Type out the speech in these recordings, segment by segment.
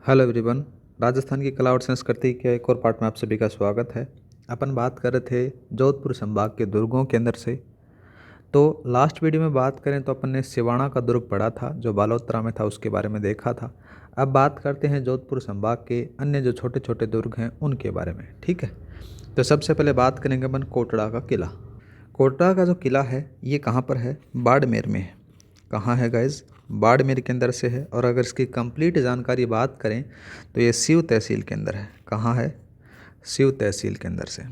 Hello everyone. Rajasthan की कला और संस्कृति के एक और पार्ट में आप सभी का स्वागत है। अपन बात कर रहे थे जोधपुर संभाग के दुर्गों के अंदर से। तो लास्ट वीडियो में बात करें तो अपन ने सिवाना का दुर्ग पढ़ा था जो बालोतरा में था, उसके बारे में देखा था। अब बात करते हैं जोधपुर संभाग के अन्य जो छोटे छोटे दुर्ग हैं उनके बारे में। ठीक है, तो सबसे पहले बात करेंगे अपन कोटड़ा का किला। कोटड़ा का जो किला है ये कहाँ पर है? बाड़मेर में है। कहाँ है गाइज? बाड़मेर के अंदर से है। और अगर इसकी कंप्लीट जानकारी बात करें तो ये सिव तहसील के अंदर है। कहाँ है? सिव तहसील के अंदर से।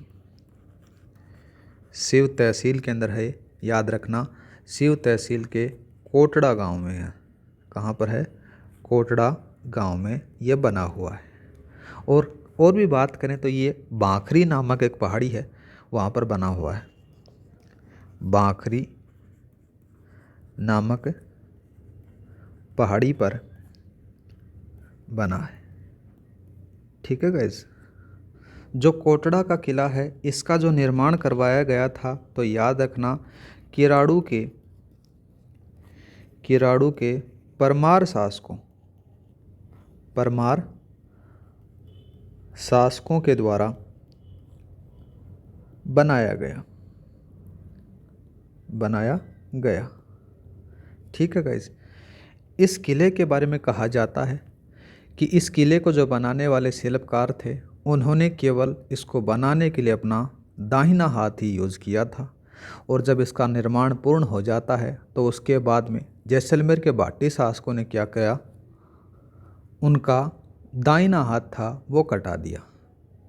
सिव तहसील के अंदर है, याद रखना। सिव तहसील के कोटड़ा गांव में है। कहाँ पर है? कोटड़ा गांव में ये बना हुआ है। और भी बात करें तो ये बांखरी नामक एक पहाड़ी है, वहाँ पर बना हुआ है। बांखरी नामक पहाड़ी पर बना है। ठीक है गाइज। जो कोटड़ा का किला है इसका जो निर्माण करवाया गया था तो याद रखना किराड़ू के परमार शासकों के द्वारा बनाया गया। ठीक है गाइज। इस किले के बारे में कहा जाता है कि इस किले को जो बनाने वाले शिल्पकार थे उन्होंने केवल इसको बनाने के लिए अपना दाहिना हाथ ही यूज़ किया था। और जब इसका निर्माण पूर्ण हो जाता है तो उसके बाद में जैसलमेर के भाटी शासकों ने क्या किया? उनका दाहिना हाथ था वो कटा दिया।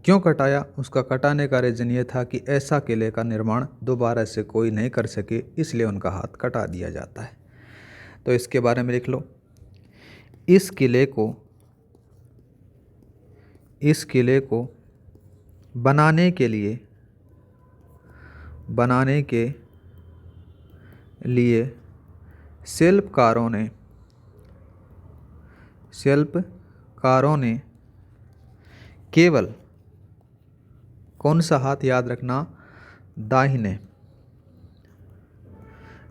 क्यों कटाया? उसका कटाने का रीज़न ये था कि ऐसा किले का निर्माण दोबारा से कोई नहीं कर सके, इसलिए उनका हाथ कटा दिया जाता है। तो इसके बारे में लिख लो। इस किले को बनाने के लिए शिल्पकारों ने केवल कौन सा हाथ? याद रखना,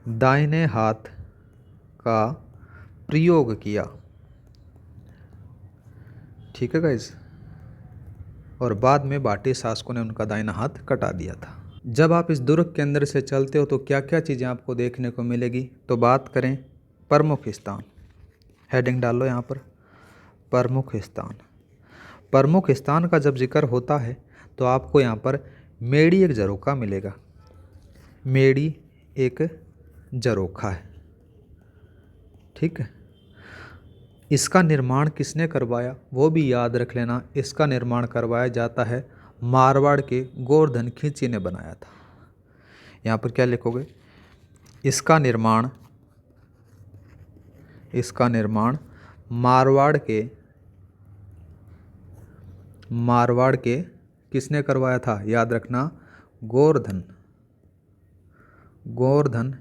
दाहिने हाथ का प्रयोग किया। ठीक है गाइज। और बाद में भाटी शासकों ने उनका दाहिना हाथ कटा दिया था। जब आप इस दुर्ग के अंदर से चलते हो तो क्या क्या चीज़ें आपको देखने को मिलेगी? तो बात करें प्रमुख स्थान, हेडिंग डाल लो यहाँ पर, प्रमुख स्थान का जब जिक्र होता है तो आपको यहाँ पर मेड़ी एक झरोखा मिलेगा। मेड़ी एक झरोखा है। ठीक है। इसका निर्माण किसने करवाया वो भी याद रख लेना। इसका निर्माण करवाया जाता है मारवाड़ के गोवर्धन खींची ने बनाया था। यहाँ पर क्या लिखोगे? इसका निर्माण मारवाड़ के किसने करवाया था? याद रखना, गोवर्धन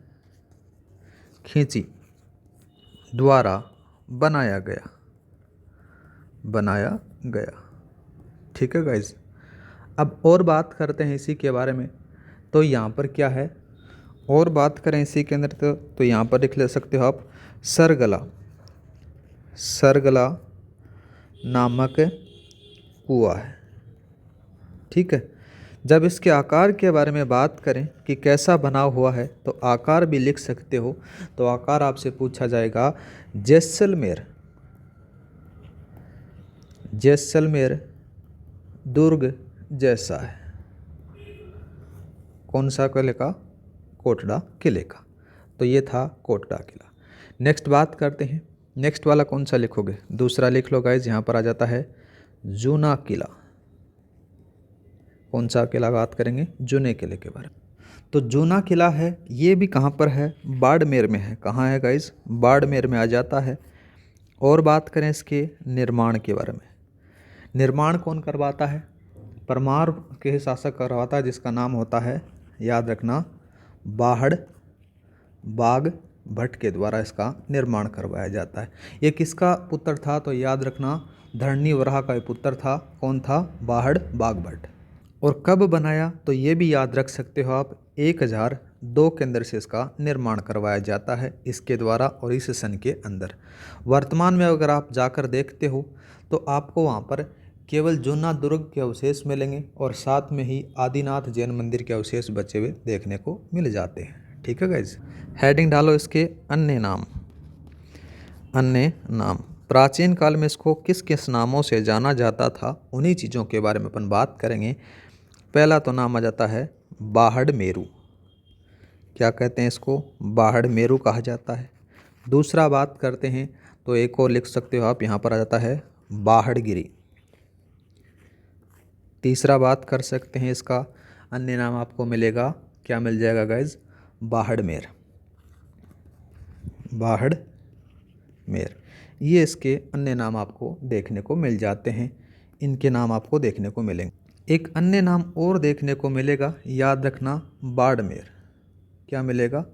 खींची द्वारा बनाया गया। ठीक है गाइज। अब और बात करते हैं इसी के बारे में। तो यहाँ पर क्या है और बात करें इसी के अंदर तो यहाँ पर लिख ले सकते हो आप सरगला नामक कुआं है। ठीक है। जब इसके आकार के बारे में बात करें कि कैसा बना हुआ है तो आकार भी लिख सकते हो। तो आकार आपसे पूछा जाएगा जैसलमेर दुर्ग जैसा है। कौन सा किले का? कोटड़ा किले का। तो ये था कोटड़ा किला। नेक्स्ट बात करते हैं। नेक्स्ट वाला कौन सा लिखोगे? दूसरा लिख लो गाइज। यहाँ पर आ जाता है जूना किला। कौन सा किला बात करेंगे? जूने किले के बारे में। तो जूना किला है, ये भी कहाँ पर है? बाड़मेर में है। कहाँ है गाइज? बाड़मेर में आ जाता है। और बात करें इसके निर्माण के बारे में। निर्माण कौन करवाता है? परमार के शासक करवाता है, जिसका नाम होता है, याद रखना, बाग भट्ट के द्वारा इसका निर्माण करवाया जाता है। ये किसका पुत्र था? तो याद रखना, धरणी वराह का पुत्र था। कौन था? बाग भट्ट। और कब बनाया? तो ये भी याद रख सकते हो आप, 2 के अंदर से इसका निर्माण करवाया जाता है इसके द्वारा और इस सन के अंदर। वर्तमान में अगर आप जाकर देखते हो तो आपको वहाँ पर केवल जूना दुर्ग के अवशेष मिलेंगे और साथ में ही आदिनाथ जैन मंदिर के अवशेष बचे हुए देखने को मिल जाते हैं। ठीक है गाइज, हेडिंग डालो इसके अन्य नाम। अन्य नाम, प्राचीन काल में इसको किस किस नामों से जाना जाता था, उन्हीं चीज़ों के बारे में अपन बात करेंगे। पहला तो नाम आ जाता है बाहड़ मेरू। क्या कहते हैं इसको? बाहड़ मेरू कहा जाता है। दूसरा बात करते हैं तो एक और लिख सकते हो आप, यहाँ पर आ जाता है बाहड़गिरी। तीसरा बात कर सकते हैं इसका अन्य नाम आपको मिलेगा, क्या मिल जाएगा गाइज? बाहड़मेर। बाहड़मेर, ये इसके अन्य नाम आपको देखने को मिल जाते हैं। इनके नाम आपको देखने को मिलेंगे। एक अन्य नाम और देखने को मिलेगा, याद रखना, बाड़मेर। क्या मिलेगा?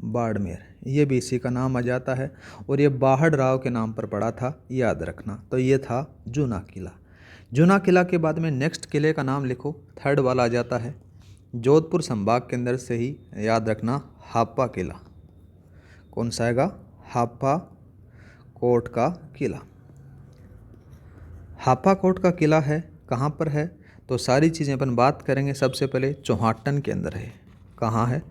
बाड़मेर। ये भी इसी का नाम आ जाता है और ये बाहड़ राव के नाम पर पड़ा था, याद रखना। तो ये था जूना किला। जूना किला के बाद में नेक्स्ट किले का नाम लिखो, थर्ड वाला आ जाता है जोधपुर संभाग के अंदर से ही, याद रखना, हापा किला। कौन सा आएगा? हापा कोट का किला। हापा कोट का किला है, कहाँ पर है? तो सारी चीज़ें अपन बात करेंगे। सबसे पहले चौहाटन के अंदर है। कहाँ है?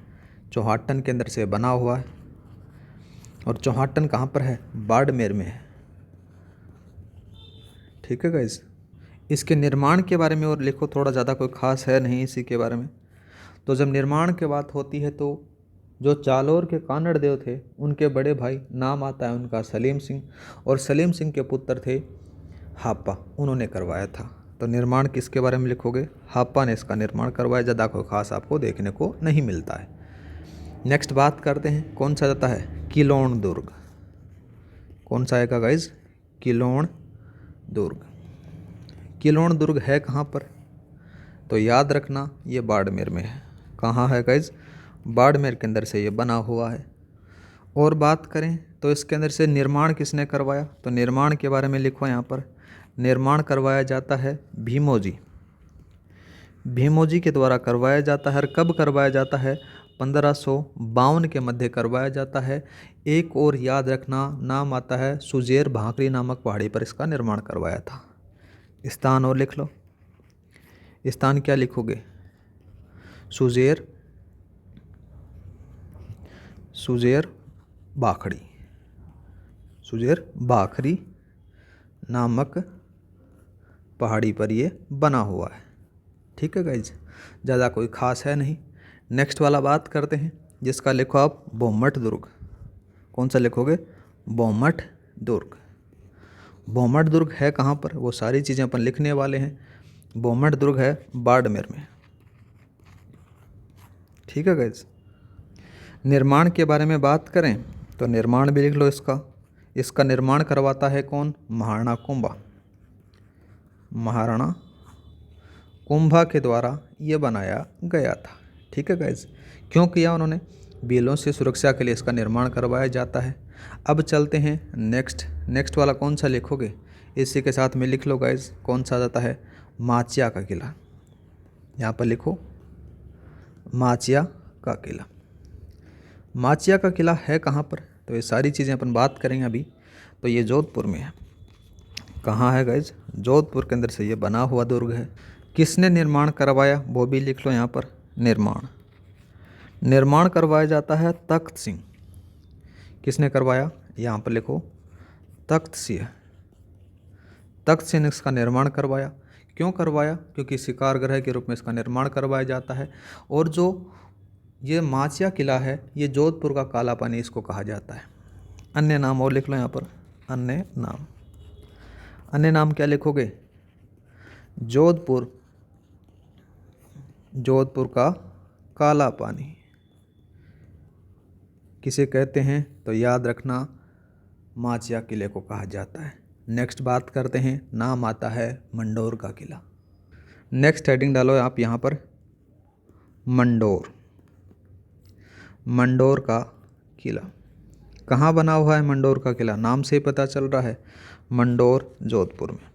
चौहाटन के अंदर से बना हुआ है। और चौहाटन कहाँ पर है? बाड़मेर में है। ठीक है गाइस, इसके निर्माण के बारे में और लिखो, थोड़ा ज़्यादा कोई खास है नहीं इसी के बारे में। तो जब निर्माण की बात होती है तो जो चालोर के कानड़ देव थे उनके बड़े भाई, नाम आता है उनका सलीम सिंह, और सलीम सिंह के पुत्र थे हापा, उन्होंने करवाया था। तो निर्माण किसके बारे में लिखोगे? हापा ने इसका निर्माण करवाया। ज़्यादा कोई खास आपको देखने को नहीं मिलता है। नेक्स्ट बात करते हैं, कौन सा जाता है? किलोण दुर्ग। कौन सा आएगा गाइज? किलोण दुर्ग। किलोण दुर्ग है कहाँ पर? तो याद रखना, ये बाड़मेर में है। कहाँ है गाइज? बाड़मेर के अंदर से ये बना हुआ है। और बात करें तो इसके अंदर से निर्माण किसने करवाया? तो निर्माण के बारे में लिखो यहाँ पर, निर्माण करवाया जाता है भीमोजी। भीमोजी के द्वारा करवाया जाता है। और कब करवाया जाता है? 1552 के मध्य करवाया जाता है। एक और याद रखना, नाम आता है सुजेर भाकरी नामक पहाड़ी पर इसका निर्माण करवाया था। स्थान और लिख लो। स्थान क्या लिखोगे? सुजेर भाखड़ी। सुजेर भाखरी नामक पहाड़ी पर ये बना हुआ है। ठीक है गाइज, ज़्यादा कोई खास है नहीं। नेक्स्ट वाला बात करते हैं, जिसका लिखो आप बोमट दुर्ग। कौन सा लिखोगे? बोमट दुर्ग। बोमट दुर्ग है कहाँ पर? वो सारी चीज़ें अपन लिखने वाले हैं। बोमट दुर्ग है बाड़मेर में। ठीक है गाइज, निर्माण के बारे में बात करें तो निर्माण भी लिख लो इसका। इसका निर्माण करवाता है कौन? महाराणा कुंभा। महाराणा कुंभा के द्वारा ये बनाया गया था। ठीक है गाइज, क्यों किया उन्होंने? बिलों से सुरक्षा के लिए इसका निर्माण करवाया जाता है। अब चलते हैं नेक्स्ट वाला कौन सा लिखोगे? इसी के साथ में लिख लो गाइज, कौन सा जाता है? माचिया का किला। यहाँ पर लिखो माचिया का किला। माचिया का किला है कहाँ पर? तो ये सारी चीज़ें अपन बात करेंगे अभी। तो ये जोधपुर में है। कहाँ है गाइज? जोधपुर के अंदर से ये बना हुआ दुर्ग है। किसने निर्माण करवाया वो भी लिख लो यहाँ पर। निर्माण करवाया जाता है तख्त सिंह। किसने करवाया? यहाँ पर लिखो तख्त सिंह। तख्त सिंह ने इसका निर्माण करवाया। क्यों करवाया? क्योंकि शिकार गृह के रूप में इसका निर्माण करवाया जाता है। और जो ये माचिया किला है, ये जोधपुर का काला पानी इसको कहा जाता है। अन्य नाम और लिख लो यहाँ पर। अन्य नाम क्या लिखोगे? जोधपुर का काला पानी किसे कहते हैं? तो याद रखना, माचिया किले को कहा जाता है। नेक्स्ट बात करते हैं, नाम आता है मंडोर का किला। नेक्स्ट हेडिंग डालो आप यहाँ पर, मंडोर का किला। कहाँ बना हुआ है मंडोर का किला? नाम से ही पता चल रहा है, मंडोर जोधपुर में।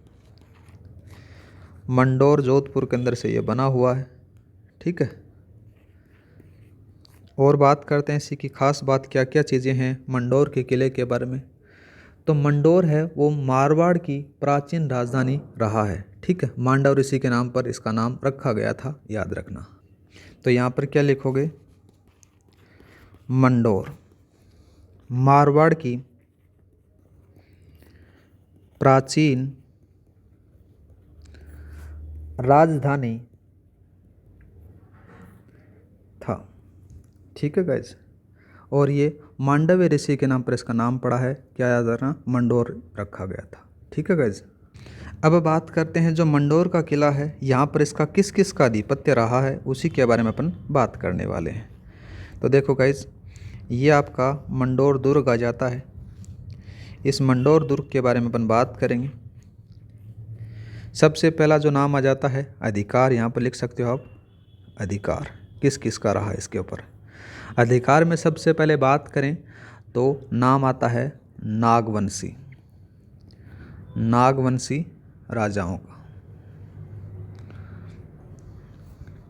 मंडोर जोधपुर के अंदर से ये बना हुआ है। ठीक है, और बात करते हैं इसी की खास बात क्या क्या चीज़ें हैं मंडोर के किले के बारे में। तो मंडोर है वो मारवाड़ की प्राचीन राजधानी रहा है। ठीक है, मांडव ऋषि के नाम पर इसका नाम रखा गया था, याद रखना। तो यहाँ पर क्या लिखोगे, मंडोर मारवाड़ की प्राचीन राजधानी था। ठीक है गाइज, और ये मांडव्य ऋषि के नाम पर इसका नाम पड़ा है, क्या याद रखना, मंडोर रखा गया था। ठीक है गाइज, अब बात करते हैं जो मंडोर का किला है यहाँ पर इसका किस किस का आधिपत्य रहा है उसी के बारे में अपन बात करने वाले हैं। तो देखो गाइज, ये आपका मंडोर दुर्ग आ जाता है। इस मंडोर दुर्ग के बारे में अपन बात करेंगे। सबसे पहला जो नाम आ जाता है अधिकार, यहाँ पर लिख सकते हो आप अधिकार किस किस का रहा है इसके ऊपर। अधिकार में सबसे पहले बात करें तो नाम आता है नागवंशी, नागवंशी राजाओं का।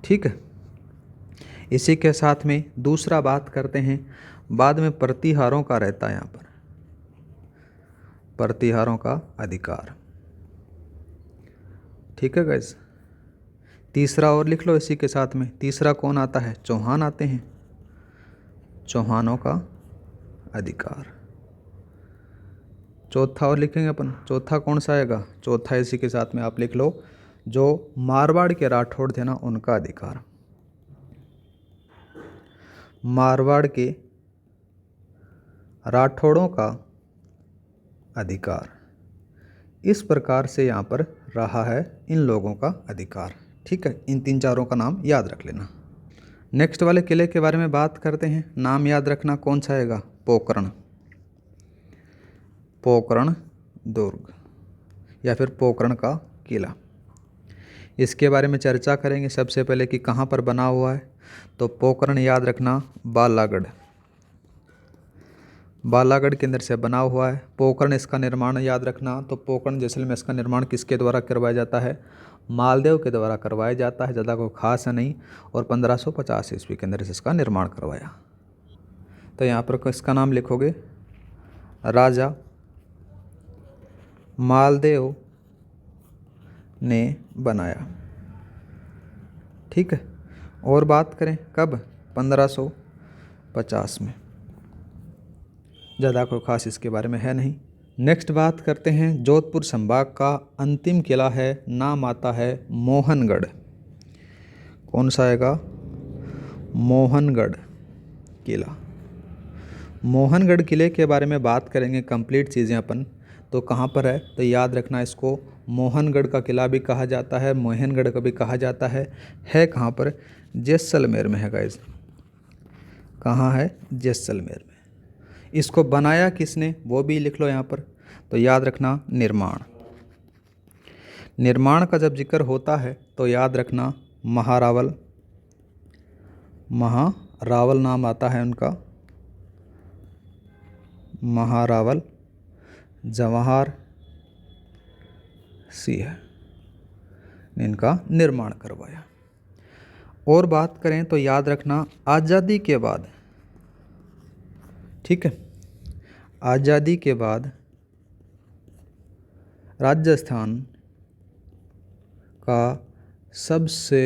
ठीक है, इसी के साथ में दूसरा बात करते हैं, बाद में प्रतिहारों का रहता है यहाँ पर, प्रतिहारों का अधिकार। ठीक है गाइस, तीसरा और लिख लो इसी के साथ में, तीसरा कौन आता है, चौहान आते हैं, चौहानों का अधिकार। चौथा और लिखेंगे अपन, चौथा कौन सा आएगा, चौथा इसी के साथ में आप लिख लो, जो मारवाड़ के राठौड़ थे ना उनका अधिकार, मारवाड़ के राठौड़ों का अधिकार। इस प्रकार से यहाँ पर रहा है इन लोगों का अधिकार। ठीक है, इन तीन चारों का नाम याद रख लेना। नेक्स्ट वाले किले के बारे में बात करते हैं, नाम याद रखना कौन सा आएगा, पोकरण, पोकरण दुर्ग या फिर पोकरण का किला। इसके बारे में चर्चा करेंगे सबसे पहले कि कहाँ पर बना हुआ है। तो पोकरण याद रखना बालागढ़, बालागढ़ के अंदर से बना हुआ है। पोकरण इसका निर्माण याद रखना, तो पोकरण जैसलमेर इसका निर्माण किसके द्वारा करवाया जाता है, मालदेव के द्वारा करवाया जाता है, ज़्यादा कोई खास है नहीं। और 1550 ईस्वी के अंदर से इसका निर्माण करवाया। तो यहाँ पर इसका नाम लिखोगे, राजा मालदेव ने बनाया। ठीक है, और बात करें कब, 1550 में, ज़्यादा कोई खास इसके बारे में है नहीं। नेक्स्ट बात करते हैं, जोधपुर संभाग का अंतिम किला है, नाम आता है मोहनगढ़। कौन सा आएगा, मोहनगढ़ किला। मोहनगढ़ किले के बारे में बात करेंगे कंप्लीट चीज़ें अपन। तो कहाँ पर है, तो याद रखना इसको मोहनगढ़ का किला भी कहा जाता है, मोहनगढ़ का भी कहा जाता है कहाँ पर, जैसलमेर में है गाइस। कहाँ है, जैसलमेर में। इसको बनाया किसने वो भी लिख लो यहाँ पर। तो याद रखना निर्माण, निर्माण का जब जिक्र होता है तो याद रखना महारावल, महारावल नाम आता है उनका, महारावल जवाहर सिंह ने इनका निर्माण करवाया। और बात करें तो याद रखना आज़ादी के बाद, ठीक है, आज़ादी के बाद राजस्थान का सबसे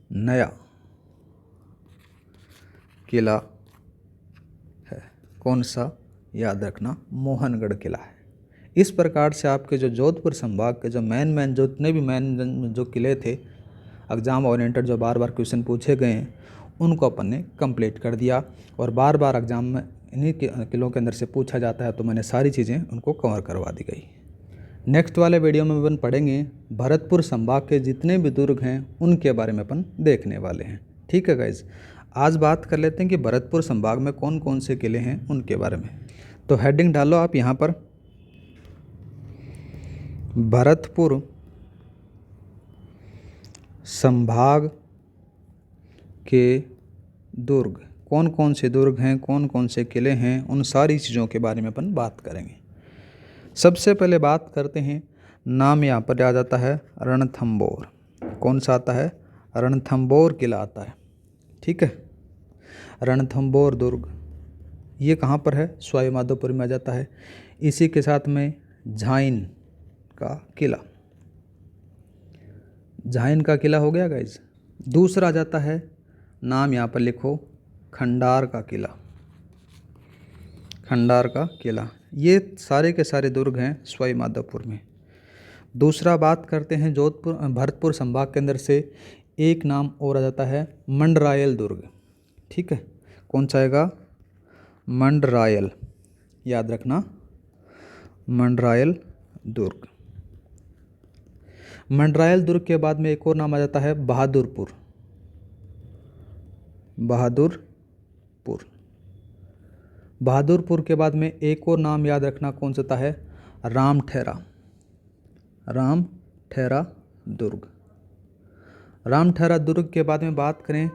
नया किला है, कौन सा, याद रखना मोहनगढ़ किला है। इस प्रकार से आपके जो जोधपुर संभाग के जो मेन जितने भी मेन जो किले थे एग्ज़ाम ओरिएंटेड, जो बार बार क्वेश्चन पूछे गए हैं, उनको अपन ने कंप्लीट कर दिया। और बार बार एग्ज़ाम में इन्हीं किलों के अंदर से पूछा जाता है, तो मैंने सारी चीज़ें उनको कवर करवा दी गई। नेक्स्ट वाले वीडियो में अपन पढ़ेंगे भरतपुर संभाग के जितने भी दुर्ग हैं उनके बारे में अपन देखने वाले हैं। ठीक है गाइज, आज बात कर लेते हैं कि भरतपुर संभाग में कौन कौन से किले हैं उनके बारे में। तो हेडिंग डालो आप यहाँ पर, भरतपुर संभाग के दुर्ग, कौन कौन से दुर्ग हैं, कौन कौन से किले हैं, उन सारी चीज़ों के बारे में अपन बात करेंगे। सबसे पहले बात करते हैं, नाम यहाँ पर आ जाता है रणथंबोर। कौन सा आता है, रणथंबोर किला आता है। ठीक है। रणथंभौर दुर्ग ये कहाँ पर है? सवाई माधोपुर में आ जाता है। इसी के साथ में झाइन का किला, झाइन का किला हो गया गाइज। दूसरा आ जाता है, नाम यहाँ पर लिखो, खंडार का किला, खंडार का किला। ये सारे के सारे दुर्ग हैं सवाई माधोपुर में। दूसरा बात करते हैं जोधपुर भरतपुर संभाग के अंदर से एक नाम और आ जाता है, मंडरायल दुर्ग। ठीक है, कौन सा आएगा? मंडरायल, याद रखना, मंडरायल दुर्ग। मंडरायल दुर्ग के बाद में एक और नाम आ जाता है, बहादुरपुर, बहादुरपुर। बहादुरपुर के बाद में एक और नाम याद रखना, कौन सा है? रामठहरा, रामठहरा दुर्ग। रामठहरा दुर्ग के बाद में बात करें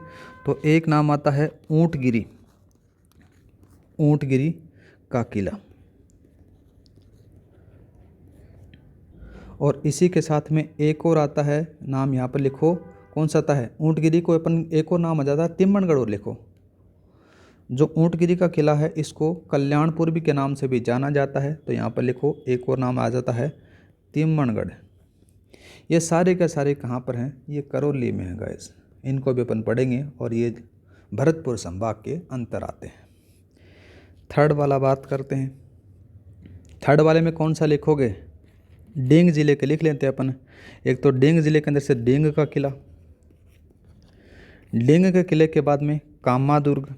तो एक नाम आता है ऊंटगिरी, ऊंटगिरी का किला। और इसी के साथ में एक और आता है, नाम यहाँ पर लिखो, कौन सा आता है? ऊंटगिरी को अपन एक और नाम आ जाता है तिम्मनगढ़। और लिखो, जो ऊंटगिरी का किला है इसको कल्याणपुर भी के नाम से भी जाना जाता है। तो यहाँ पर लिखो, एक और नाम आ जाता है तिम्मनगढ़। ये सारे के सारे कहाँ पर हैं? ये करौली में है गाइस। इनको भी अपन पढ़ेंगे और ये भरतपुर संभाग के अंतर आते हैं। थर्ड वाला बात करते हैं। थर्ड वाले में कौन सा लिखोगे? डेंग ज़िले के लिख लेते हैं अपन। एक तो डेंग ज़िले के अंदर से डेंग का किला, डेंग के किले के बाद में कामा दुर्ग,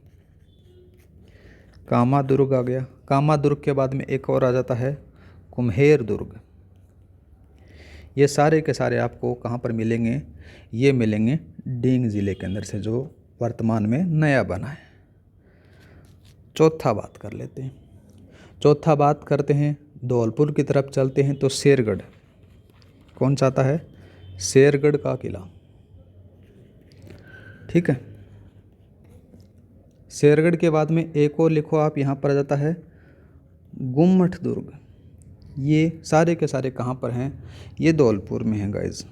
कामा दुर्ग आ गया। कामा दुर्ग के बाद में एक और आ जाता है कुम्हेर दुर्ग। ये सारे के सारे आपको कहाँ पर मिलेंगे? ये मिलेंगे डेंग ज़िले के अंदर से, जो वर्तमान में नया बना है। चौथा बात कर लेते हैं। चौथा बात करते हैं, धौलपुर की तरफ चलते हैं तो शेरगढ़, कौन सा आता है? शेरगढ़ का किला। ठीक है, शेरगढ़ के बाद में एक और लिखो आप, यहाँ पर आ जाता है गुम्मट दुर्ग। ये सारे के सारे कहाँ पर हैं? ये धौलपुर में हैं गाइज।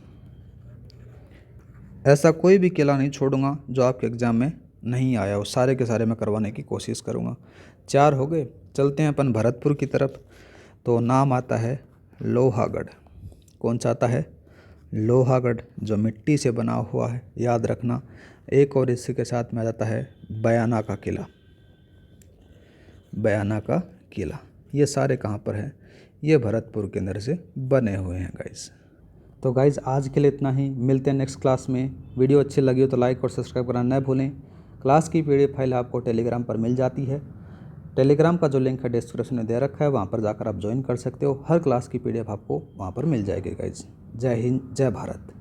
ऐसा कोई भी किला नहीं छोड़ूंगा जो आपके एग्ज़ाम में नहीं आया हो, सारे के सारे मैं करवाने की कोशिश करूँगा। 4 हो गए। चलते हैं अपन भरतपुर की तरफ। तो नाम आता है लोहागढ़। कौन सा आता है? लोहागढ़, जो मिट्टी से बना हुआ है, याद रखना। एक और इसी के साथ में आ जाता है बयाना का किला, बयाना का किला। ये सारे कहाँ पर हैं? ये भरतपुर के अंदर से बने हुए हैं गाइज। तो गाइज आज के लिए इतना ही, मिलते हैं नेक्स्ट क्लास में। वीडियो अच्छी लगी हो तो लाइक और सब्सक्राइब करना न भूलें। क्लास की PDF फाइल आपको टेलीग्राम पर मिल जाती है। टेलीग्राम का जो लिंक है डिस्क्रिप्शन में दे रखा है, वहाँ पर जाकर आप ज्वाइन कर सकते हो। हर क्लास की PDF आपको वहाँ पर मिल जाएगी गाइज। जय हिंद, जय भारत।